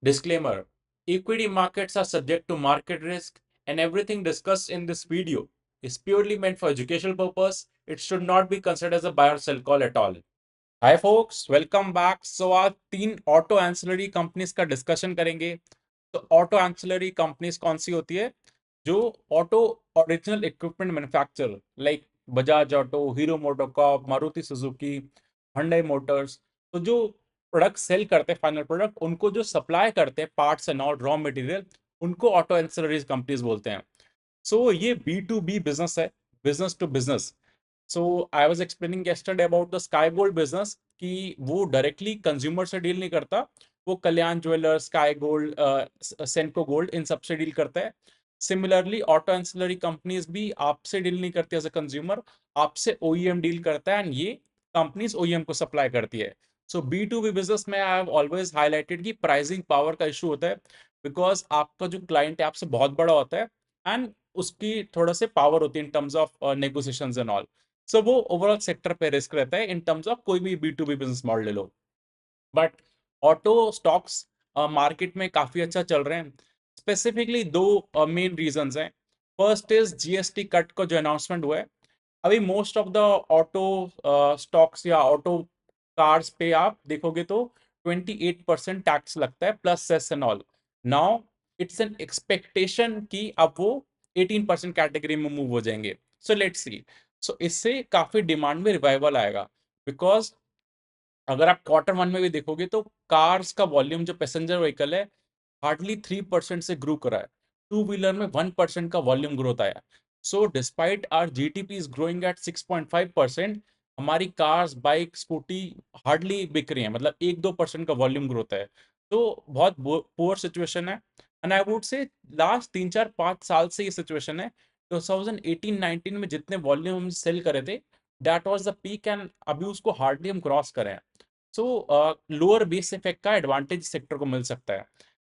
Disclaimer: Equity markets are subject to market risk, and everything discussed in this video is purely meant for educational purpose. It should not be considered as a buy or sell call at all. Hi folks, welcome back. So आज तीन auto ancillary companies का discussion करेंगे। तो auto ancillary companies कौन सी होती है? जो auto original equipment manufacturer like Bajaj auto, hero MotoCorp, Maruti Suzuki, Hyundai Motors. तो जो प्रोडक्ट सेल करते हैं, फाइनल प्रोडक्ट, उनको जो सप्लाई करते हैं parts and all raw material, उनको ऑटो एंसिलरीज कंपनीज बोलते हैं। सो ये बी टू बी बिजनेस है, business to business. So I was explaining yesterday about the Sky Gold business कि वो डायरेक्टली कंज्यूमर से डील नहीं करता। वो कल्याण ज्वेलर्स, स्काई गोल्ड, सेनको गोल्ड, इन सब से डील करता है। सिमिलरली ऑटो एंसिलरी कंपनीज भी आपसे डील नहीं करती एज अ कंज्यूमर, आपसे ओईएम डील करता है एंड ये कंपनीज ओईएम को सप्लाई करती है। सो बी टू बी बिजनेस में आई हैव ऑलवेज हाईलाइटेड कि प्राइसिंग पावर का इशू होता है, बिकॉज आपका जो क्लाइंट है आपसे बहुत बड़ा होता है एंड उसकी थोड़ा से पावर होती है in terms of negotiations and all. So वो ओवरऑल सेक्टर पे रिस्क रहता है इन टर्म्स ऑफ कोई भी B to B business model ले लो। बट ऑटो स्टॉक्स मार्केट में काफी अच्छा चल रहे हैं। स्पेसिफिकली दो मेन रीजंस हैं। फर्स्ट इज जीएसटी कट का जो अनाउंसमेंट हुआ है। अभी most of the auto stocks या ऑटो कार्स पे आप देखोगे तो 28% टैक्स लगता है plus cess and all. Now it's an expectation कि अब वो 18% कैटेगरी में मूव हो जाएंगे। So let's see. सो इससे काफी डिमांड में रिवाइवल आएगा, बिकॉज अगर आप क्वार्टर वन में भी देखोगे तो कार्स का वॉल्यूम जो पैसेंजर व्हीकल है हार्डली 3% से ग्रो करा है। टू व्हीलर में 1% का वॉल्यूम ग्रोथ आया। So despite our GDP is growing at 6.5%, हमारी कार्स, बाइक, स्कूटी हार्डली बिक रही है, मतलब 1-2% का वॉल्यूम ग्रोथ है। तो बहुत पुअर सिचुएशन है। एंड आई वुड से लास्ट 3-4-5 साल से ये सिचुएशन है। 2018-19 में जितने वॉल्यूम हम सेल करे थे, that was the peak, and अभी उसको हार्डली हम क्रॉस करें। सो लोअर बेस इफेक्ट का एडवांटेज सेक्टर को मिल सकता है।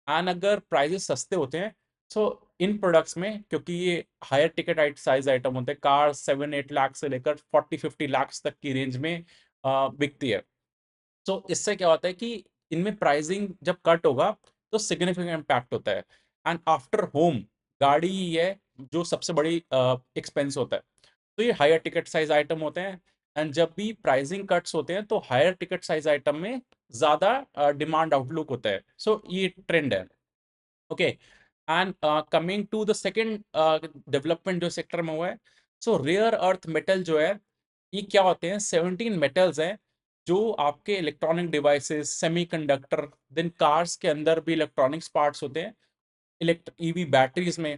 एंड अगर प्राइजेस सस्ते होते हैं, सो इन प्रोडक्ट्स में, क्योंकि ये हायर टिकट साइज आइटम होते हैं, कार 7-8 लाख से लेकर 40-50 लाख तक की रेंज में बिकती है। सो इससे क्या होता है कि इनमें प्राइसिंग जब कट होगा तो सिग्निफिकेंट इम्पैक्ट होता है। एंड आफ्टर होम गाड़ी ही है जो सबसे बड़ी एक्सपेंस होता है। तो ये हायर टिकट साइज आइटम होते हैं। एंड जब भी प्राइसिंग कट्स होते हैं तो हायर टिकट साइज आइटम में ज्यादा डिमांड आउटलुक होता है। सो ये ट्रेंड है। Okay. And coming to the second development जो सेक्टर में हुआ है, सो रेयर अर्थ मेटल जो है, ये क्या होते हैं? 17 मेटल्स हैं जो आपके electronic devices, semiconductor, then cars के अंदर भी इलेक्ट्रॉनिक्स पार्ट्स होते हैं, ईवी बैटरीज में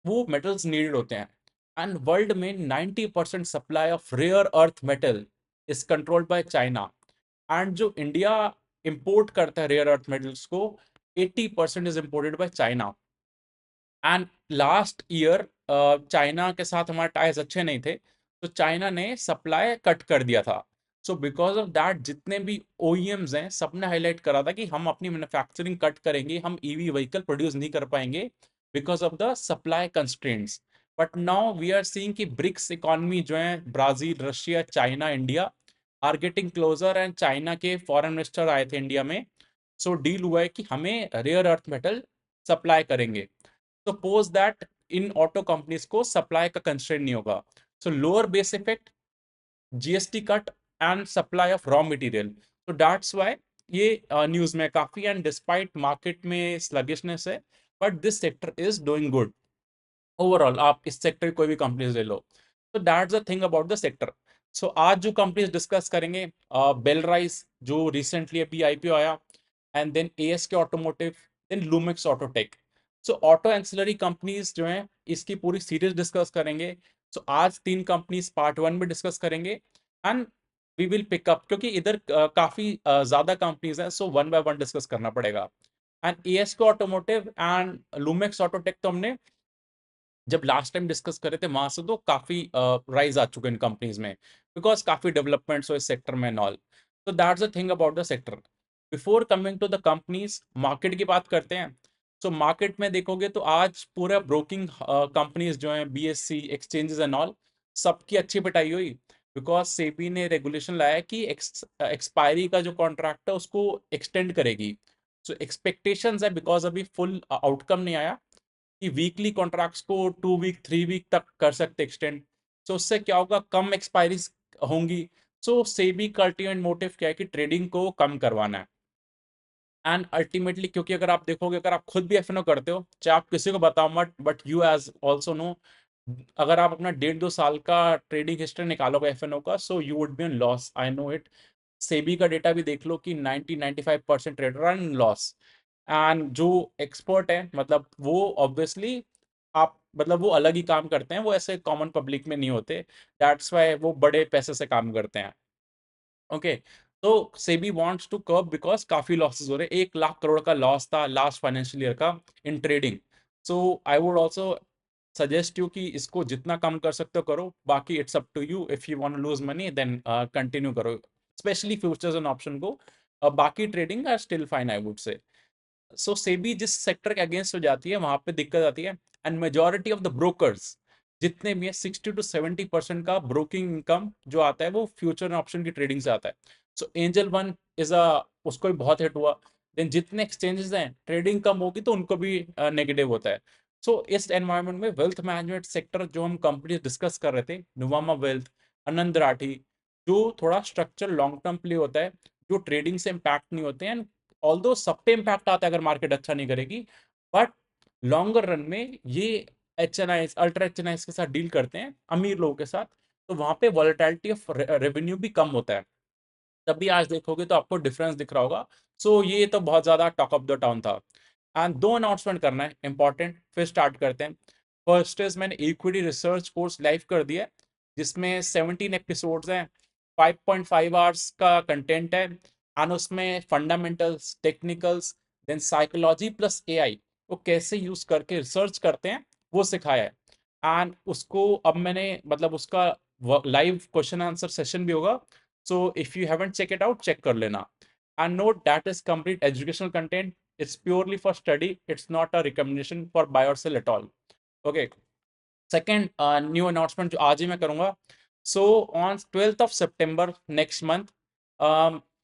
वो मेटल्स नीडेड होते हैं। एंड वर्ल्ड में 90% supply of rare earth metal is controlled by China. And जो इंडिया इंपोर्ट करता है रेयर अर्थ मेटल्स को, 80% is imported by China. And last year China के साथ हमारे टाइज अच्छे नहीं थे, तो चाइना ने सप्लाई कट कर दिया था। सो बिकॉज ऑफ दैट जितने भी ओईएम्स हैं सबने हाईलाइट करा था कि हम अपनी मैन्युफैक्चरिंग कट करेंगे, हम ईवी व्हीकल प्रोड्यूस नहीं कर पाएंगे because of the supply constraints. But now we are seeing कि ब्रिक्स इकोनॉमी जो है, Brazil, Russia, China, India, are getting closer. And China के फॉरेन मिनिस्टर आए थे इंडिया में। सो डील हुआ है कि हमें रेयर अर्थ मेटल सप्लाई करेंगे। Suppose that in auto companies को सप्लाई का कंस्ट्रेंट नहीं होगा। सो lower base effect, GST cut and supply of raw material. तो दैट्स व्हाई ये न्यूज में काफी। एंड डिस्पाइट मार्केट में स्लगिशनेस है, but this sector is doing good overall. आप इस सेक्टर की कोई भी कंपनीज ले लो। तो that's the thing about the sector. So आज जो कंपनीज डिस्कस करेंगे, बेलराइस जो रिसेंटली अभी आईपीओ आया, and then ASK Automotive, then Lumax Autotech. So auto ancillary companies जो हैं इसकी पूरी सीरीज डिस्कस करेंगे। सो आज तीन कंपनीज पार्ट वन में डिस्कस करेंगे, एंड वी विल पिकअप, क्योंकि इधर काफी ज्यादा कंपनीज हैं, so one by one discuss करना पड़ेगा। And ASK Automotive and Lumax Autotech तो हमने जब लास्ट टाइम डिस्कस करे थे वहां से तो काफी राइज आ चुके हैं इन कंपनीज में, बिकॉज काफी डेवलपमेंट्स हो इस सेक्टर में एंड ऑल। तो that's the thing about the sector. Before coming to the companies, market की बात करते हैं। सो मार्केट में देखोगे तो आज पूरा ब्रोकिंग कंपनीज जो हैं, बीएससी, एक्सचेंजेस एंड ऑल, सबकी अच्छी पिटाई हुई, बिकॉज सेबी ने रेगुलेशन लाया कि एक्सपायरी का जो कॉन्ट्रैक्ट है उसको एक्सटेंड करेगी। सो एक्सपेक्टेशंस है, बिकॉज अभी फुल आउटकम नहीं आया, कि वीकली कॉन्ट्रैक्ट्स को 2 वीक 3 वीक तक कर सकते एक्सटेंड। सो उससे क्या होगा, कम एक्सपायरीज होंगी। सो सेबी का अल्टीमेट मोटिव क्या है कि ट्रेडिंग को कम करवाना है। एंड अल्टीमेटली, क्योंकि अगर आप देखोगे, अगर आप खुद भी एफएनओ करते हो, चाहे आप किसी को बताओ मत, but you as also know, अगर आप अपना 1.5 2 साल का ट्रेडिंग हिस्ट्री निकालोगे एफएनओ का, so you would be in loss, I know it. SEBI का डेटा भी देख लो कि 90-95% trader are in loss. And जो एक्सपर्ट है, मतलब वो ऑब्वियसली, आप मतलब वो अलग ही काम करते हैं, वो ऐसे कॉमन पब्लिक में नहीं होते। दैट्स वाई वो बड़े पैसे से काम करते हैं। ओके, तो SEBI wants to curb, because काफी लॉसेस हो रहे हैं। 1 लाख करोड़ का लॉस था लास्ट फाइनेंशियल ईयर का in trading. So I would also suggest you कि इसको जितना कम कर सकते हो करो, बाकी it's up to you. If you want to lose money then continue करो, स्पेशली फ्यूचर्स एंड ऑप्शन को। बाकी trading are still fine, I would say. So SEBI जिस सेक्टर के अगेंस्ट हो जाती है, वहां पे दिक्कत आती है। And majority of the brokers जितने भी है, 60 to 70% का ब्रोकिंग इनकम जो आता है, वो फ्यूचर ऑप्शन की ट्रेडिंग से आता है। सो एंजल वन इज अ, उसको भी बहुत हिट हुआ। देन जितने एक्सचेंजेस हैं, ट्रेडिंग कम होगी तो उनको भी नेगेटिव होता है। सो इस एनवायरमेंट में वेल्थ मैनेजमेंट सेक्टर जो हम कंपनी डिस्कस कर रहे थे, नुवामा वेल्थ, आनंद राठी, जो थोड़ा स्ट्रक्चर लॉन्ग टर्म प्ले होता है, जो ट्रेडिंग से इम्पैक्ट नहीं होते हैं, ऑल्दो सब पे इम्पैक्ट आता है अगर मार्केट अच्छा नहीं करेगी, बट लॉन्गर रन में ये एच एन आई, अल्ट्रा एच एन आई के साथ डील करते हैं, अमीर लोगों के साथ, तो वहां पे वॉलेटिलिटी ऑफ रेवेन्यू भी कम होता है। तभी आज देखोगे तो आपको डिफरेंस दिख रहा होगा। सो ये तो बहुत ज्यादा टॉक ऑफ द टाउन था। एंड दो अनाउंसमेंट करना है इंपॉर्टेंट, फिर स्टार्ट करते हैं। फर्स्ट इज, मैंने इक्विटी रिसर्च कोर्स लाइव कर दिया है, जिसमें 17 एपिसोड्स हैं, 5.5 आवर्स का कंटेंट है। एंड उसमें fundamentals, technicals, then psychology plus AI वो कैसे यूज करके रिसर्च करते हैं, वो सिखाया है। एंड उसको अब मैंने मतलब उसका लाइव क्वेश्चन आंसर सेशन भी होगा। So if you haven't check it out, check कर लेना। And note that is complete educational content, it's purely for study, it's not a recommendation for buy or sell at all. Okay, second new announcement जो आज ही मैं करूंगा। So on 12th of September next month,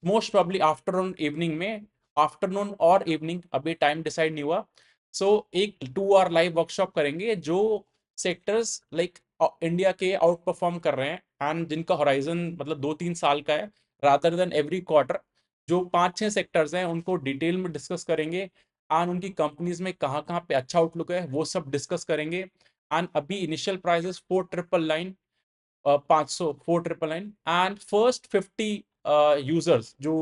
most probably afternoon evening में, afternoon और evening अभी time decide नहीं हुआ। सो एक 2 आवर लाइव वर्कशॉप करेंगे, जो सेक्टर्स लाइक इंडिया के आउट परफॉर्म कर रहे हैं एंड जिनका होराइजन मतलब 2 3 साल का है, रादर देन एवरी क्वार्टर। जो 5 6 सेक्टर्स हैं उनको डिटेल में डिस्कस करेंगे, एंड उनकी कंपनीज में कहाँ कहाँ पे अच्छा आउटलुक है वो सब डिस्कस करेंगे। एंड अभी initial price 4,999, 4,999, and first 50 users जो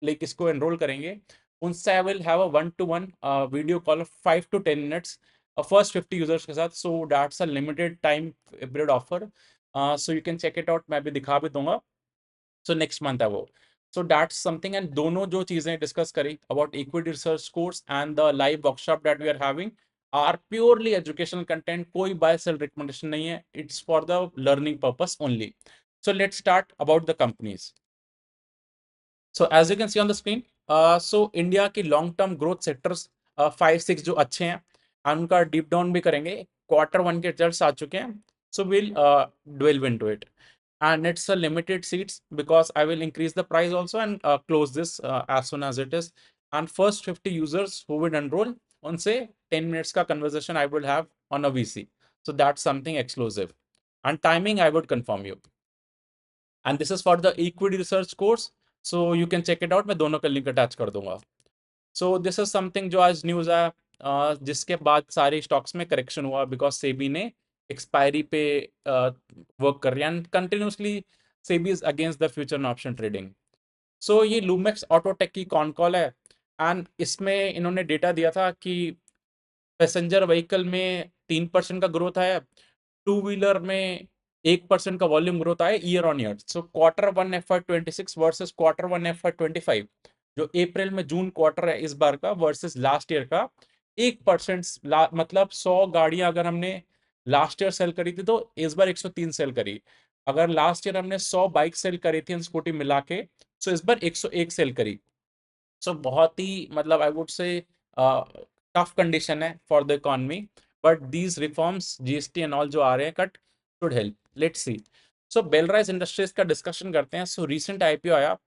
लाइक इसको एनरोल करेंगे, उनसे I will have a 1-to-1 video call of 5 to 10 minutes first 50 users के साथ। So that's a limited time period offer, so you can check it out, मैं भी दिखा भी दूंगा। सो नेक्स्ट मंथ है वो। So that's something. एंड दोनों जो चीजें डिस्कस करी about equity research course and the live workshop that we are having are purely educational content, कोई बाय सेल रिकमेंडेशन नहीं है, it's for the learning purpose only. So let's start about the companies. So as you can see on the screen, so India की long term growth sectors 5 6 जो अच्छे हैं, and उनका deep down भी करेंगे। Q1 के रिजल्ट्स आ चुके हैं, so will delve into it. And it's a limited seats because I will increase the price also and close this as soon as it is. And first 50 users who will enroll, on say 10 minutes ka conversation I will have on a VC. So that's something exclusive. And timing I would confirm you. And this is for the equity research course. So you can check it out. मैं दोनों का link attach कर दूंगा। So this is something जो आज news आया, जिसके बाद सारे स्टॉक्स में करेक्शन हुआ, बिकॉज सेबी ने एक्सपायरी पे वर्क कर रही है, and continuously SEBI is against the future option trading. So ये लूमेक्स ऑटोटेक की कॉन कॉल है। एंड इसमें इन्होंने डेटा दिया था कि पैसेंजर व्हीकल में 3% का ग्रोथ आया, टू व्हीलर में 1% का वॉल्यूम ग्रोथ आया year on year. So Q1 FY26 versus Q1 FY25, जो अप्रैल में जून क्वार्टर है इस बार का वर्सेस लास्ट ईयर का, 1%, मतलब 100 गाड़ियां अगर हमने लास्ट ईयर सेल करी थी, तो इस बार 103 सेल करी। अगर लास्ट ईयर हमने 100 बाइक सेल करी थी स्कूटी मिला के, सो इस बार 101 सेल करी। सो बहुत ही मतलब I would say tough condition है for the economy, but these reforms GST and all जो आ रहे हैं कट should help. Let's see. So Belrise Industries का डिस्कशन करते हैं। सो रिसेंट आईपीओ आया,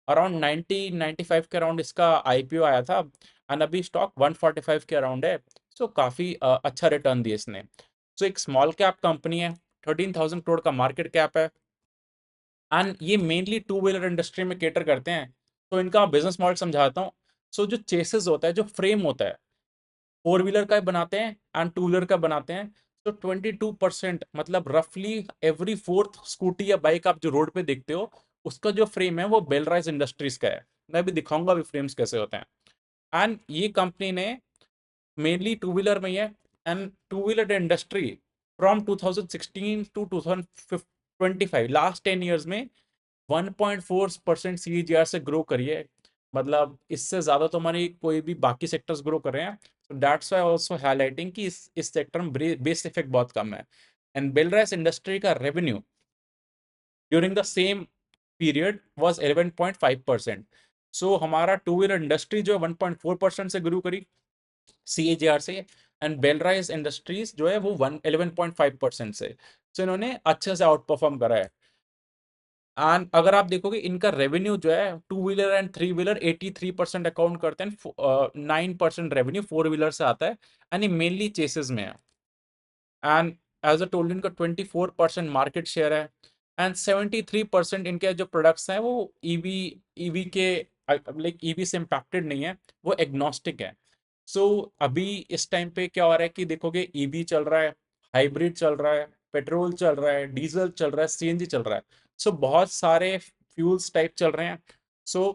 अराउंड 90-95 के अराउंड इसका आईपीओ आया था। एंड अभी स्टॉक 145 के अराउंड है। सो काफ़ी अच्छा रिटर्न दिया इसने। सो एक स्मॉल कैप कंपनी है, 13,000 करोड़ का मार्केट कैप है, एंड ये मेनली टू व्हीलर इंडस्ट्री में केटर करते हैं। तो इनका बिजनेस मॉडल समझाता हूँ। सो जो चेसेस होता है, जो फ्रेम होता है, फोर व्हीलर का बनाते हैं एंड टू व्हीलर का बनाते हैं। तो 22%, मतलब रफली एवरी फोर्थ स्कूटी या बाइक आप जो रोड पे देखते हो, उसका जो फ्रेम है वो बेलराइज इंडस्ट्रीज का है। मैं भी दिखाऊंगा अभी फ्रेम्स कैसे होते हैं। एंड ये कंपनी ने मेनली टू व्हीलर में ही है, and two wheeler industry from 2016 to 2025, last 10 years में 1.4% सीजीआर से ग्रो करी है। मतलब इससे ज्यादा तो हमारी कोई भी बाकी सेक्टर्स ग्रो कर रहे हैं। सो दैट्स व्हाई आल्सो हाईलाइटिंग कि इस सेक्टर में बेस इफेक्ट बहुत कम है। एंड बेलराइस इंडस्ट्री का revenue during the same period was 11.5%। सो हमारा टू व्हीलर इंडस्ट्री जो है 1.4% से ग्रो करी सीएजीआर से, एंड बेलराइस इंडस्ट्रीज जो है वो 11.5% से। सो इन्होंने अच्छे से आउट परफॉर्म करा है। एंड अगर आप देखोगे इनका रेवेन्यू जो है two wheeler and three wheeler 83% account करते हैं, 9% रेवेन्यू फोर व्हीलर से आता है, एंड ये मेनली चेसेस में है। एंड एज अ टोल्ड इनका 24% मार्केट शेयर है, एंड 73% इनके जो प्रोडक्ट्स हैं वो ईवी ईवी के लाइक ईवी से इम्पैक्टेड नहीं है, वो एग्नोस्टिक है। सो अभी इस टाइम पे क्या हो रहा है कि देखोगे ईवी चल रहा है, हाइब्रिड चल रहा है, पेट्रोल चल रहा है, डीजल चल रहा है, सीएनजी चल रहा है। सो बहुत सारे फ्यूल्स टाइप चल रहे हैं। सो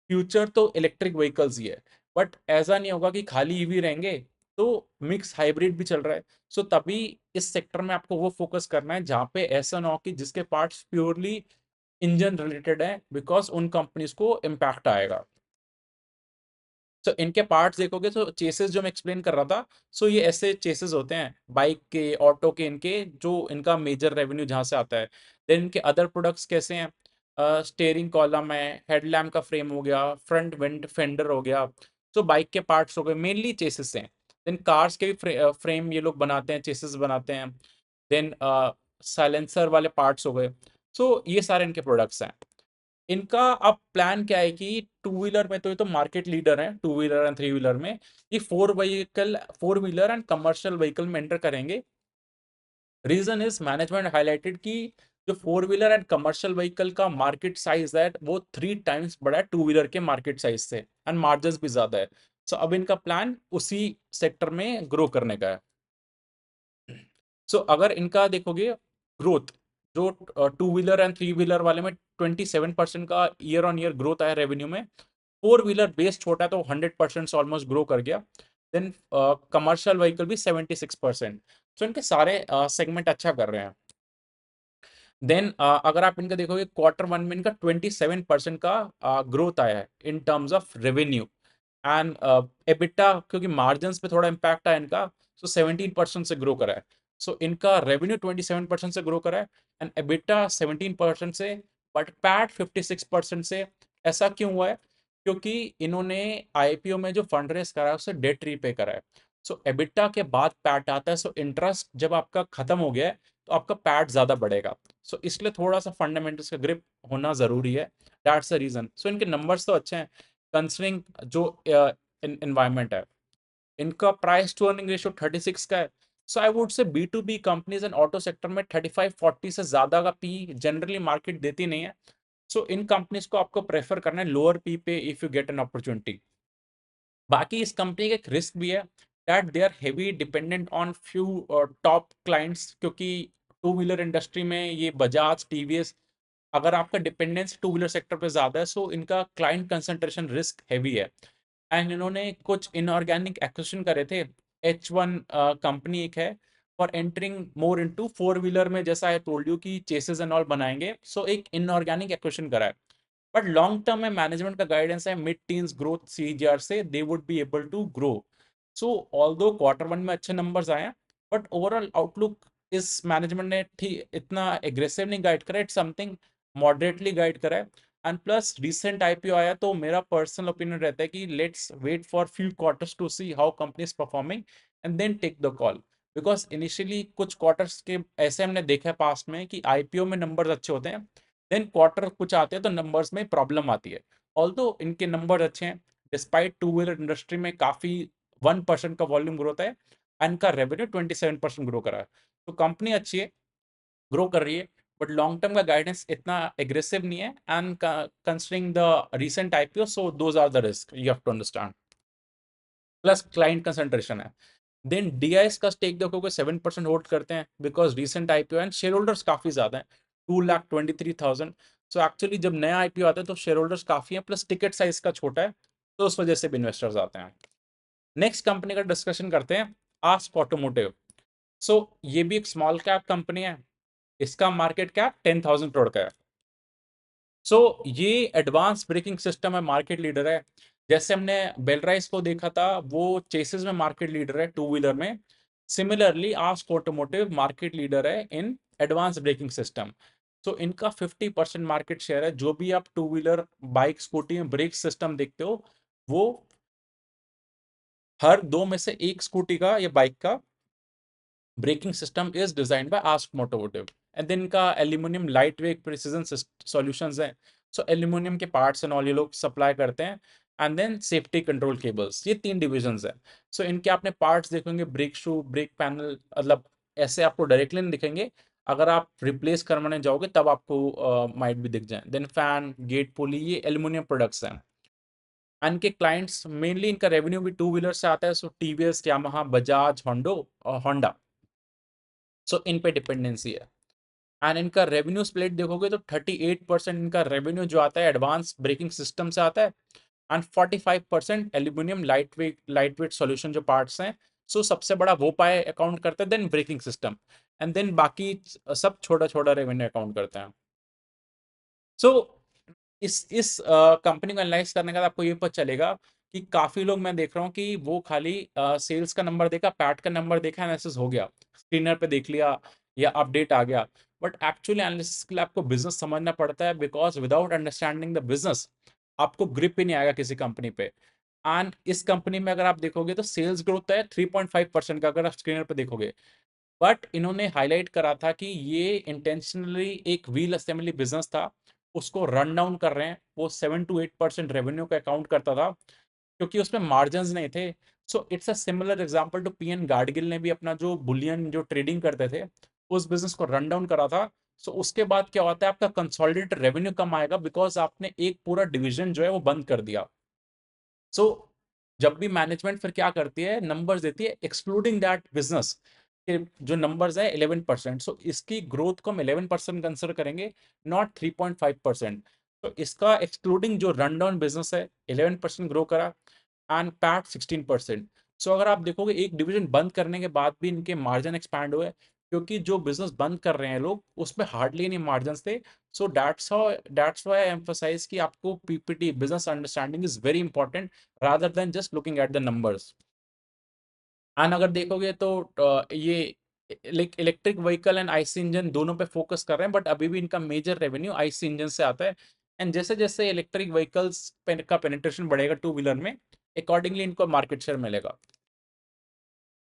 फ्यूचर तो इलेक्ट्रिक व्हीकल्स ही है, बट ऐसा नहीं होगा कि खाली ईवी रहेंगे। तो मिक्स हाइब्रिड भी चल रहा है। सो तभी इस सेक्टर में आपको वो फोकस करना है जहाँ पे ऐसा ना हो कि जिसके पार्ट्स प्योरली इंजन रिलेटेड है, बिकॉज उन कंपनीज को इम्पैक्ट आएगा। सो इनके पार्ट्स देखोगे तो चेसेस जो मैं एक्सप्लेन कर रहा था, सो ये ऐसे चेसेस होते हैं बाइक के, ऑटो के, इनके जो इनका मेजर रेवेन्यू जहाँ से आता है। देन इनके अदर प्रोडक्ट्स कैसे हैं, स्टेयरिंग कॉलम है, हेडलैम्प का फ्रेम हो गया, फ्रंट विंड फेंडर हो गया। सो बाइक के पार्ट्स हो गए, मेनली चेसेस हैं। देन कार्स के भी फ्रेम ये लोग बनाते हैं, चेसेस बनाते हैं। देन साइलेंसर वाले पार्ट्स हो गए। सो ये सारे इनके प्रोडक्ट्स हैं। इनका अब प्लान क्या है कि टू व्हीलर में तो ये तो मार्केट लीडर है, two wheeler and three wheeler में। ये four wheeler and commercial vehicle में एंटर करेंगे। रीजन इज मैनेजमेंट हाईलाइटेड कि जो four wheeler and commercial vehicle का मार्केट साइज है वो 3 टाइम्स बड़ा है टू व्हीलर के मार्केट साइज से, एंड मार्जिन भी ज्यादा है। सो अब इनका प्लान उसी सेक्टर में ग्रो करने का है। सो अगर इनका देखोगे ग्रोथ, जो two wheeler and three wheeler वाले में 27% का ईयर ऑन ईयर ग्रोथ आया रेवेन्यू में। फोर व्हीलर बेस छोटा है तो 100% से ऑलमोस्ट ग्रो कर गया। देन कमर्शियल व्हीकल भी 76%। सो इनके सारे सेगमेंट अच्छा कर रहे हैं। देन अगर आप इनका देखोगे क्वार्टर वन में इनका 27% का ग्रोथ आया है in terms of revenue. And EBITDA, क्योंकि मार्जिन पे थोड़ा इम्पैक्ट आया इनका, सो 17% से ग्रो करा है। सो इनका रेवेन्यू 27% से ग्रो करा है, एंड एबिटा 17% से, बट पैट 56% से। ऐसा क्यों हुआ है? क्योंकि इन्होंने आईपीओ में जो फंड रेस करा है उससे डेट रीपे करा है। सो एबिटा के बाद पैट आता है। सो इंटरेस्ट जब आपका खत्म हो गया है तो आपका पैट ज्यादा बढ़ेगा। सो इसलिए थोड़ा सा फंडामेंटल्स का ग्रिप होना जरूरी है। That's the reason. सो इनके नंबर्स तो अच्छे हैं कंसिडरिंग जो इन्वायरमेंट है। इनका प्राइस टू अर्निंग रेशियो 36 का है। So I would say B to B companies and auto sector में 35-40 से ज्यादा का पी जनरली मार्केट देती नहीं है। सो इन कंपनीज को आपको प्रेफर करना है लोअर पी पे if you get an opportunity. बाकी इस कंपनी का एक रिस्क भी है that they are heavy dependent on few top clients, क्योंकि टू व्हीलर इंडस्ट्री में ये बजाज, टीवीएस, अगर आपका डिपेंडेंस टू व्हीलर सेक्टर पे ज्यादा है, सो इनका क्लाइंट कंसंट्रेशन रिस्क हैवी है। एंड इन्होंने कुछ इनऑर्गेनिक एक्विजिशन करे थे। H1 कंपनी एक है for entering more into four wheeler में, जैसा आई टोल्ड यू कि चेसेस एंड ऑल बनाएंगे। सो एक इनऑर्गेनिक एक्विजिशन करा है, बट लॉन्ग टर्म में मैनेजमेंट का गाइडेंस है मिड टीन्स ग्रोथ सीजीआर से they would be able to grow. So although quarter one में अच्छे नंबर्स आए हैं, बट ओवरऑल आउटलुक इस मैनेजमेंट ने ठीक इतना एग्रेसिव नहीं गाइड करा, इट्स समथिंग मॉडरेटली गाइड करा है। एंड प्लस रिसेंट आईपीओ आया, तो मेरा पर्सनल ओपिनियन रहता है कि let's wait for few quarters to see how company is performing and then take the call. Because initially कुछ क्वार्टर्स के ऐसे हमने देखा है पास्ट में कि आईपीओ में नंबर्स अच्छे होते हैं, देन क्वार्टर कुछ आते हैं तो नंबर्स में प्रॉब्लम आती है। ऑल्दो इनके नंबर अच्छे हैं, डिस्पाइट टू व्हीलर इंडस्ट्री में काफी 1% का वॉल्यूम ग्रोथ है, इनका रेवेन्यू 27% ग्रो करा है। तो कंपनी अच्छी है, ग्रो कर रही है, बट लॉन्ग टर्म का गाइडेंस इतना एग्रेसिव नहीं है, and considering the recent IPO, so those are the risk you have to understand. Plus client concentration है। देन डीआईएस का स्टेक देखोगे 7% होल्ड करते हैं, because recent IPO and shareholders काफी ज्यादा है, 2,23,000। सो एक्चुअली जब नया आईपीओ आता है तो शेयर होल्डर्स काफी है, प्लस टिकट साइज का छोटा है, तो उस वजह से भी इन्वेस्टर्स आते हैं। नेक्स्ट कंपनी का डिस्कशन करते हैं, आस्क ऑटोमोटिव। सो ये भी एक स्मॉल कैप कंपनी है, इसका मार्केट कैप 10,000 करोड़ का है। सो ये एडवांस ब्रेकिंग सिस्टम है, मार्केट लीडर है। जैसे हमने बेलराइस को देखा था, वो चेसिस में मार्केट लीडर है, टू व्हीलर में। Similarly ask automotive market leader है इन एडवांस ब्रेकिंग सिस्टम। सो इनका 50% मार्केट शेयर है। जो भी आप टू व्हीलर, बाइक, स्कूटी में ब्रेक सिस्टम देखते हो, वो हर दो में से एक स्कूटी का या बाइक का braking system is designed by Ask Automotive. And then इनका aluminium light weight precision solutions है। सो एल्यूमिनियम के पार्ट्स एंड ऑल ये लोग सप्लाई करते हैं। And then safety control cables, ये 3 डिविजन्स है। सो इनके आपने पार्ट्स देखेंगे, ब्रेक शू, ब्रेक पैनल, मतलब ऐसे आपको डायरेक्टली नहीं दिखेंगे, अगर आप रिप्लेस करवाने जाओगे तब आपको माइट भी दिख जाए। देन फैन, गेट पुली, ये एल्यूमिनियम प्रोडक्ट्स हैं। इनके क्लाइंट्स मेनली, इनका रेवेन्यू भी टू व्हीलर से आता है, सो टीवीएस, यामाहा, बजाज, होंडा, सो इन पे डिपेंडेंसी है। एंड इनका रेवेन्यू स्प्लिट देखोगे तो 38% इनका रेवेन्यू जो आता है एडवांस ब्रेकिंग सिस्टम से आता है, and 45% aluminium light weight solution जो पार्ट्स हैं। सो सबसे बड़ा वो पाए अकाउंट करता है, then braking system, and then बाकी सब छोटा छोटा रेवेन्यू अकाउंट करते हैं। सो इस कंपनी को एनालाइज करने के बाद आपको ये पता चलेगा कि काफी लोग, मैं देख रहा हूँ कि वो खाली सेल्स का नंबर देखा, पैट का नंबर देखा, एनालिसिस हो गया, स्क्रीनर पे देख लिया या अपडेट आ गया। बट एक्चुअली एनालिसिस के लिए आपको बिजनेस समझना पड़ता है, because without understanding the business आपको ग्रिप ही नहीं आएगा किसी कंपनी पे। एंड इस कंपनी में अगर आप देखोगे तो सेल्स ग्रोथ है 3.5% का, अगर आप स्क्रीनर पे देखोगे। बट इन्होंने हाईलाइट करा था कि ये इंटेंशनली एक व्हील असेंबली बिजनेस था, उसको रन डाउन कर रहे हैं। वो 7 to 8% रेवेन्यू का अकाउंट करता था, क्योंकि उसमें मार्जिन नहीं थे। So it's a similar example to PN Gadgil ने भी अपना जो बुलियन जो ट्रेडिंग करते थे, उस बिजनेस को रन डाउन करा था। सो उसके बाद क्या होता है, आपका कंसोलिडेटेड रेवेन्यू कम आएगा, बिकॉज आपने एक पूरा डिवीजन जो है वो बंद कर दिया। सो जब भी मैनेजमेंट फिर क्या करती है, नंबर्स देती है एक्सक्लूडिंग दैट बिजनेस के, जो नंबर्स है 11%। सो इसकी ग्रोथ को हम 11% कंसिडर करेंगे, नॉट 3.5%। तो इसका एक्सक्लूडिंग जो रन डाउन बिजनेस है 11% ग्रो करा, एंड पैट 16%। सो अगर आप देखोगे एक डिवीजन बंद करने के बाद भी इनके मार्जिन एक्सपैंड हुए, क्योंकि जो बिजनेस बंद कर रहे हैं लोग उसमें हार्डली एनी मार्जिन थे। So that's why I emphasise कि आपको PPT, business understanding is very important, rather than just looking at the numbers. And अगर देखोगे तो ये electric vehicle and IC engine दोनों पे फोकस कर रहे हैं, बट अभी भी इनका मेजर रेवेन्यू आईसी इंजन से आता है। एंड जैसे जैसे इलेक्ट्रिक व्हीकल्स का पेनिट्रेशन बढ़ेगा टू व्हीलर में, अकॉर्डिंगली इनको मार्केट शेयर मिलेगा।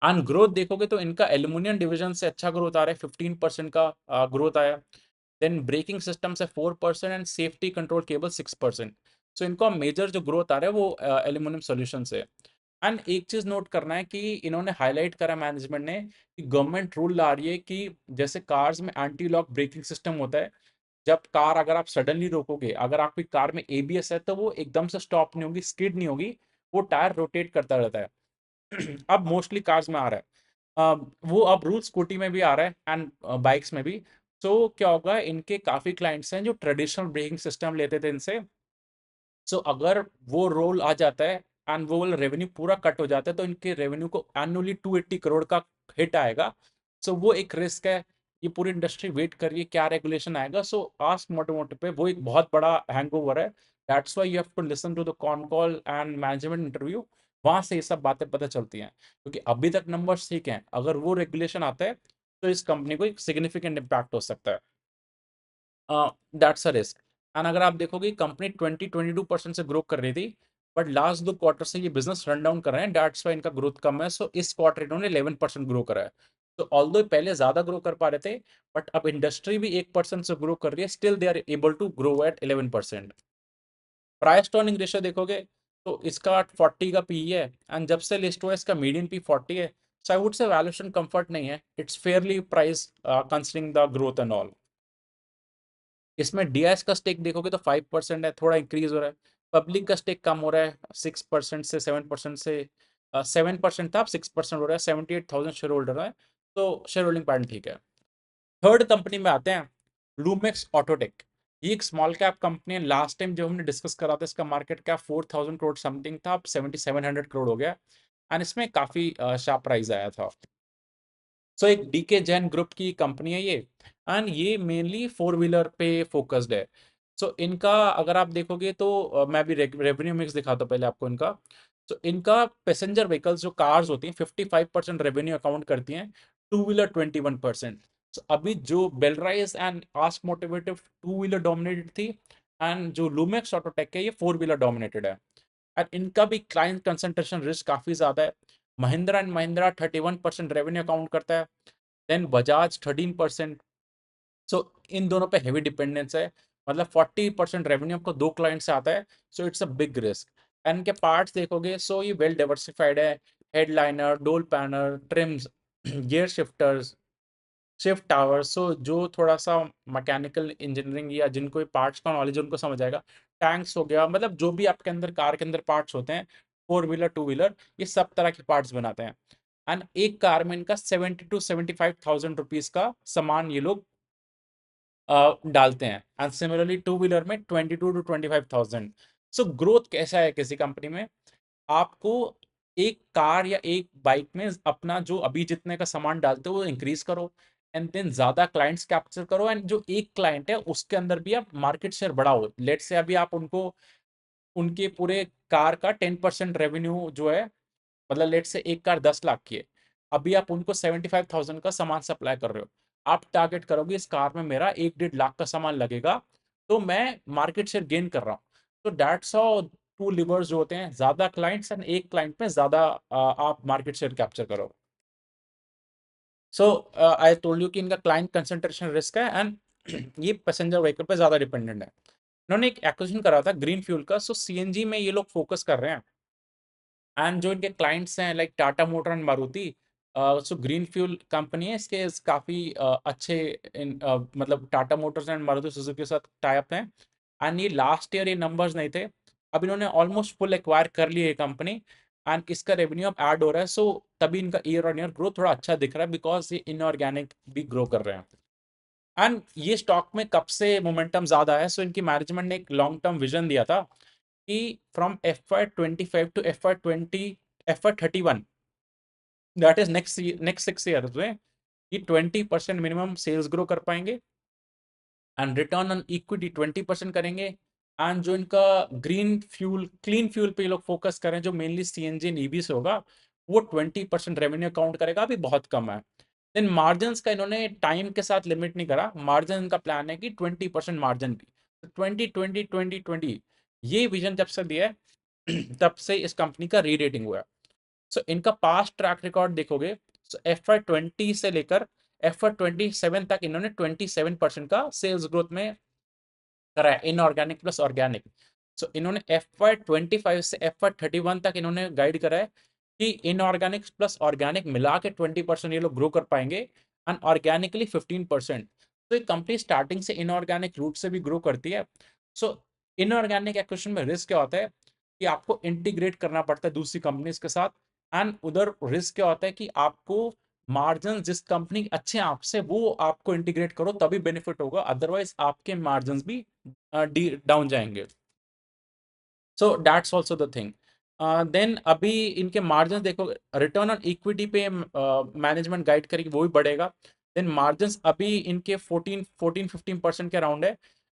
एंड ग्रोथ देखोगे तो इनका एल्यूमिनियम डिवीजन से अच्छा ग्रोथ आ रहा है, 15% का ग्रोथ आया। देन ब्रेकिंग सिस्टम से 4% एंड सेफ्टी कंट्रोल केबल 6%। सो इनका मेजर जो ग्रोथ आ रहा है वो एल्यूमिनियम सॉल्यूशन से। एंड एक चीज नोट करना है कि इन्होंने हाईलाइट करा मैनेजमेंट ने, कि गवर्नमेंट रूल ला रही है कि जैसे कार्स में एंटी लॉक ब्रेकिंग सिस्टम होता है, जब कार, अगर आप सडनली रोकोगे, अगर आपकी कार में एबीएस है तो वो एकदम से स्टॉप नहीं होगी, स्किड नहीं होगी, वो टायर रोटेट करता रहता है। अब मोस्टली कार्स में आ रहा है, वो अब रूल स्कूटी में भी आ रहा है, एंड बाइक्स में भी। तो क्या होगा, इनके काफी क्लाइंट्स हैं जो ट्रेडिशनल ब्रेकिंग सिस्टम लेते थे इनसे। सो अगर वो रोल आ जाता है एंड वो रेवेन्यू पूरा कट हो जाता है, तो इनके रेवेन्यू को एनुअली 280 करोड़ का हिट आएगा। सो वो एक रिस्क है, ये पूरी इंडस्ट्री वेट कर रही है क्या रेगुलेशन आएगा। सो आस्क मोटोमोटिव पे वो एक बहुत बड़ा हैंगओवर है। That's why you have to listen to the con call and management interview, वहां से ये सब बातें पता चलती हैं। क्योंकि अभी तक नंबर्स ठीक हैं, अगर वो रेगुलेशन आता है तो इस कंपनी को एक सिग्निफिकेंट इम्पैक्ट हो सकता है। That's a risk. एंड अगर आप देखोगे कंपनी 22% से ग्रो कर रही थी, बट लास्ट 2 क्वार्टर से ये बिजनेस रन डाउन कर रहे हैं, दैट्स वाई इनका ग्रोथ कम है। सो इस क्वार्टर इन्होंने 11% ग्रो करा है। तो ऑल्दो पहले ज्यादा ग्रो कर पा रहे थे, बट अब इंडस्ट्री भी 1% से ग्रो कर रही है, still they are able to grow at 11%। Price to earning ratio देखोगे तो इसका 40 का पी है, एंड जब से लिस्ट हुआ है इसका मीडियन पी 40 है। So I would say valuation comfort नहीं है, it's fairly price considering the growth and all. इसमें डीआईएस का स्टेक देखोगे तो 5% है, थोड़ा इंक्रीज हो रहा है। पब्लिक का स्टेक कम हो रहा है, 6% से 7% से 7% था, अब 6% हो रहा है। 78,000 शेयर होल्डर है, तो शेयर होल्डिंग पैटर्न ठीक है। थर्ड कंपनी में आते हैं, लूमेक्स ऑटोटेक। ये एक स्मॉल कैप कंपनी है। लास्ट टाइम जो हमने डिस्कस करा था इसका मार्केट कैप 4,000 करोड़ समथिंग था, अब 7,700 करोड़ हो गया, एंड इसमें काफी शार्प प्राइस आया था। सो एक डीके जैन ग्रुप की कंपनी है ये, एंड ये मेनली फोर व्हीलर पे फोकस्ड है। सो इनका अगर आप देखोगे तो मैं भी रेवेन्यू मिक्स दिखाता हूँ पहले आपको इनका। तो इनका पैसेंजर व्हीकल्स जो कार्स होती हैं 55% रेवेन्यू अकाउंट करती हैं, टू व्हीलर 21%। सो अभी जो Belrise and ASK Automotive two wheeler dominated थी, एंड जो लूमेक्स ऑटोटेक है ये फोर व्हीलर डोमिनेटेड है। एंड इनका भी क्लाइंट कंसंट्रेशन रिस्क काफी ज्यादा है। Mahindra and Mahindra 31% revenue account करता है, देन बजाज 13%। सो इन दोनों पे हेवी डिपेंडेंस है, मतलब 40% रेवेन्यू आपको दो क्लाइंट से आता है। So it's a big risk. And इनके पार्ट्स देखोगे सो ये वेल डाइवर्सिफाइड है। Headliner, door panel, trims, gear shifters, shift tower. So जो थोड़ा सा मैकेनिकल इंजीनियरिंग या जिनको पार्ट्स का नॉलेज उनको समझ आएगा। टैंक्स हो गया, मतलब जो भी आपके अंदर कार के अंदर पार्ट्स होते हैं, फोर व्हीलर टू व्हीलर, ये सब तरह के पार्ट्स बनाते हैं। एंड एक कार में इनका 70 to 75,000 रुपीज का सामान ये लोग डालते हैं, एंड सिमिलरली टू व्हीलर में 22 to 25,000। सो ग्रोथ कैसा है किसी कंपनी में, आपको एक कार या एक बाइक में अपना जो अभी जितने का सामान डालते हो वो इंक्रीज करो, एंड देन ज्यादा क्लाइंट्स कैप्चर करो, एंड जो एक क्लाइंट है उसके अंदर भी आप मार्केट शेयर बढ़ाओ। लेट से अभी आप उनको उनके पूरे कार का 10% रेवेन्यू जो है, मतलब लेट से एक कार 10 लाख की है, अभी आप उनको 75,000 का सामान सप्लाई कर रहे हो। आप टारगेट करोगे इस कार में मेरा 1-1.5 लाख का सामान लगेगा, तो मैं मार्केट शेयर गेन कर रहा हूँ। तो दैट्स हाउ टू लिवर्स जो होते हैं, ज्यादा क्लाइंट्स एंड एक क्लाइंट में ज्यादा आप मार्केट शेयर कैप्चर करो। सो आई टोल्ड यू कि इनका क्लाइंट कंसंट्रेशन रिस्क है, एंड ये पैसेंजर व्हीकल पे ज्यादा डिपेंडेंट है। इन्होंने एक एक्विजिशन करा था ग्रीन फ्यूल का, सो सीएनजी में ये लोग फोकस कर रहे हैं। एंड जो इनके क्लाइंट्स हैं like Tata motor and Maruti, so green fuel company है, इसके काफ़ी अच्छे मतलब Tata Motors and Maruti Suzuki के साथ टाई अप हैं। एंड ये लास्ट ईयर ये नंबर्स नहीं थे, अब इन्होंने ऑलमोस्ट फुल एक्वायर कर ली है कंपनी, एंड इसका रेवेन्यू अब ऐड हो रहा है। सो तभी इनका ईयर ऑन ईयर ग्रोथ थोड़ा अच्छा दिख रहा है, बिकॉज ये इनऑर्गेनिक भी ग्रो कर रहे हैं। एंड ये स्टॉक में कब से मोमेंटम ज्यादा है, सो इनकी मैनेजमेंट ने एक लॉन्ग टर्म विजन दिया था कि from FY 25 to FY 31, that is next 6 years में ये 20% मिनिमम सेल्स ग्रो कर पाएंगे, एंड रिटर्न ऑन इक्विटी 20% करेंगे। एंड जो इनका ग्रीन फ्यूल क्लीन फ्यूल पे ये लोग फोकस करें, जो मेनली सीएनजी एंड ईवी से होगा, वो 20% रेवेन्यू काउंट करेगा, अभी बहुत कम है। देन मार्जिन का इन्होंने टाइम के साथ लिमिट नहीं करा, मार्जिन का प्लान है कि 20% मार्जिन की। 20 20 20 20 ये विजन जब से दिया है तब से इस कंपनी का री रेटिंग हुआ है। सो इनका पास्ट ट्रैक रिकॉर्ड देखोगे, सो FY 20 से लेकर FY 27 तक इन्होंने 27% का सेल्स ग्रोथ में करा है, इनऑर्गेनिक प्लस ऑर्गेनिक। सो इन्होंने FY 25 से FY 31 तक इन्होंने गाइड करा है कि इनऑर्गेनिक प्लस ऑर्गेनिक मिला के 20% ये लोग ग्रो कर पाएंगे, एंड ऑर्गेनिकली 15%। तो एक कंपनी स्टार्टिंग से इनऑर्गेनिक रूट से भी ग्रो करती है। सो इनऑर्गेनिक एक्विजिशन में रिस्क क्या होता है कि आपको इंटीग्रेट करना पड़ता है दूसरी कंपनीज के साथ, एंड उधर रिस्क क्या होता है कि आपको मार्जिन जिस कंपनी अच्छे हैं आपसे वो आपको इंटीग्रेट करो तभी बेनिफिट होगा, अदरवाइज आपके मार्जिन भी डाउन जाएंगे। So that's also the thing. Then अभी इनके मार्जिन देखो, रिटर्न ऑन इक्विटी पे मैनेजमेंट गाइड करेगी वो भी बढ़ेगा। देन मार्जिन अभी इनके 14 15% के अराउंड है,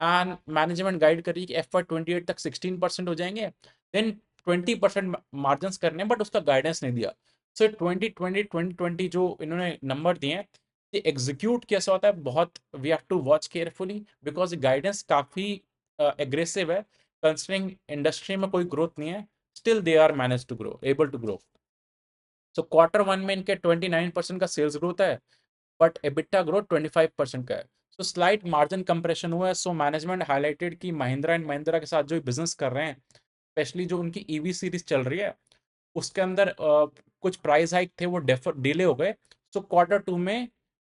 एंड मैनेजमेंट गाइड करेगी कि FY 28 तक 16% हो जाएंगे। देन 20% मार्जिन करने हैं, बट उसका गाइडेंस नहीं दिया। सो 2020 जो इन्होंने नंबर दिए हैं, ये एग्जीक्यूट कैसा होता है बहुत, we have to watch carefully, because guidance काफ़ी एग्रेसिव है, कंसिडरिंग इंडस्ट्री में कोई ग्रोथ नहीं है, still they are manage to grow, able to grow. So Q1 में इनके 29% का सेल्स ग्रोथ है, बट EBITDA ग्रोथ 25% का है। सो स्लाइट मार्जिन कंप्रेशन हुआ है। सो मैनेजमेंट हाईलाइटेड कि महिंद्रा एंड महिंद्रा के साथ जो बिजनेस कर रहे हैं, स्पेशली जो उनकी ईवी सीरीज चल रही है उसके अंदर कुछ प्राइस हाइक थे वो डिले हो गए। सो क्वार्टर टू में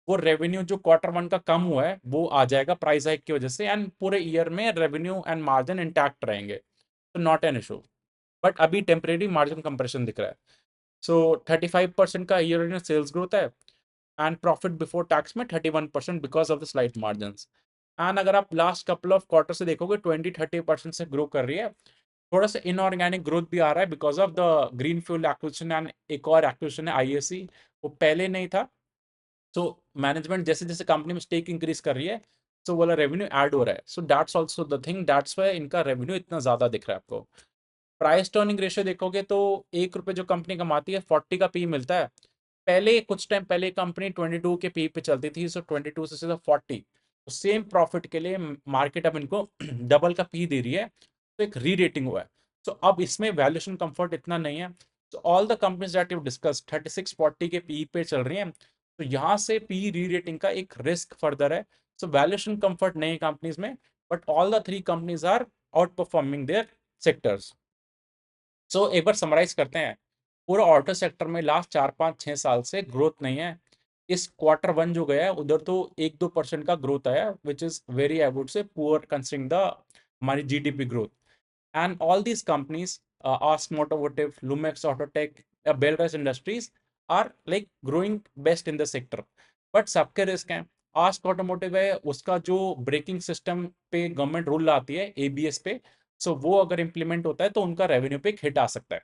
वो रेवेन्यू जो क्वार्टर वन का कम हुआ है वो आ जाएगा प्राइस हाइक की वजह से, एंड पूरे ईयर में रेवेन्यू एंड मार्जिन इंटैक्ट रहेंगे, तो नॉट एन इशू। बट अभी टेम्परेरी मार्जिन कंप्रेशन दिख रहा है। सो 35% का ईयर इन सेल्स ग्रोथ है, एंड प्रॉफिट बिफोर टैक्स में 31% because of the slight margin. And अगर आप लास्ट कपल ऑफ क्वार्टर से देखोगे 20-30% से ग्रो कर रही है। थोड़ा सा इनऑर्गेनिक ग्रोथ भी आ रहा है because of the green fuel acquisition, and एक और एक्विजिशन है आईएससी, वो पहले नहीं था। सो मैनेजमेंट जैसे जैसे कंपनी में स्टेक इंक्रीज कर रही है सो वाला रेवेन्यू ऐड हो रहा है। सो that's also the thing, that's why इनका रेवेन्यू इतना ज्यादा दिख रहा है आपको। प्राइस टर्निंग रेशियो देखोगे तो 1 रुपए जो कंपनी कमाती है 40 का पी मिलता है। पहले कुछ टाइम पहले कंपनी 22 के पी पे चलती थी, सो 22 से सीधा 40, तो सेम प्रॉफिट के लिए मार्केट अब इनको डबल का पी दे रही है, तो एक री रेटिंग हुआ है। सो अब इसमें वैल्यूएशन कंफर्ट इतना नहीं है। तो all the companies that you discuss 36-40 के पी पे चल रही हैं, तो यहाँ से पी री रेटिंग का एक रिस्क फर्दर है। सो वैल्यूएशन कंफर्ट नहीं है कंपनीज में, but all the three companies are outperforming their sectors. So एक बार समराइज करते हैं, पूरा ऑटो सेक्टर में लास्ट 4-5-6 साल से ग्रोथ नहीं है। इस क्वार्टर वन जो गया है उधर तो 1-2% का ग्रोथ आया, which is very I would say poor considering the हमारी GDP growth. And all these companies, ASK Automotive, Lumax Autotech, Belrise Industries are like growing best in the sector. But सबके risk हैं। ASK Automotive है, उसका जो braking system पे government rule लाती है ABS पे, सो वो अगर इम्प्लीमेंट होता है तो उनका रेवेन्यू पे एक हिट आ सकता है,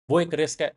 वो एक रिस्क है।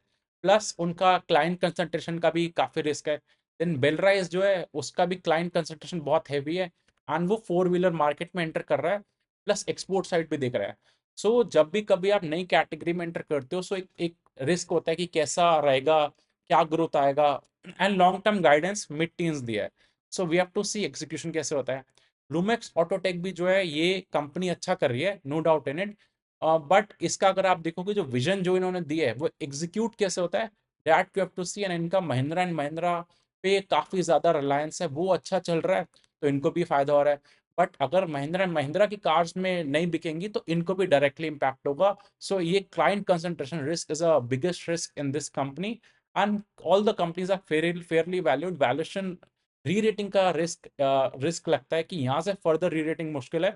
प्लस उनका क्लाइंट कंसंट्रेशन का भी काफ़ी रिस्क है। देन बेलराइज जो है उसका भी क्लाइंट कंसंट्रेशन बहुत हैवी है, एंड वो फोर व्हीलर मार्केट में एंटर कर रहा है, प्लस एक्सपोर्ट साइड भी देख रहा है। सो जब भी कभी आप नई कैटेगरी में एंटर करते हो, सो एक रिस्क होता है कि कैसा रहेगा, क्या ग्रोथ आएगा। And long term guidance mid teens दिया है, so we have to see execution कैसे होता है। लूमेक्स ऑटोटेक भी जो है ये कंपनी अच्छा कर रही है, no doubt in it. But इसका अगर आप देखोगे जो विजन जो इन्होंने दिया है वो एग्जीक्यूट कैसे होता है, that you have to see. And इनका महिंद्रा एंड महिंद्रा पे काफी ज्यादा रिलायंस है, वो अच्छा चल रहा है, तो इनको भी फायदा हो रहा है। बट अगर महिंद्रा एंड महिंद्रा की कार्स में नहीं बिकेंगी तो इनको भी डायरेक्टली इंपैक्ट होगा। सो ये client concentration risk is a biggest risk in this company, and all the companies are fairly valued. Valuation rerating का रिस्क लगता है कि यहाँ से फर्दर री रेटिंग मुश्किल है,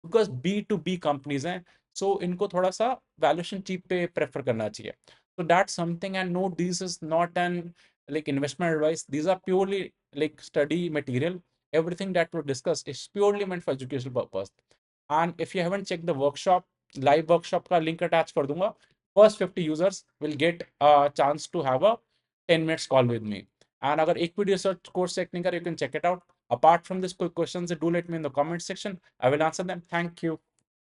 because B to B companies हैं। सो इनको थोड़ा सा वैल्यूएशन चीप पे प्रेफर करना चाहिए। So that's something, and note this is not an like investment advice. These are purely like study material. Everything that we discuss is purely meant for educational purpose. And if you haven't checked the workshop, live workshop का link attach कर दूंगा. First 50 users will get a chance to have a 10 minutes call with me. And अगर एक video search course check नहीं कर, you can check it out. Apart from this, कोई questions do let me in the comment section. I will answer them. Thank you.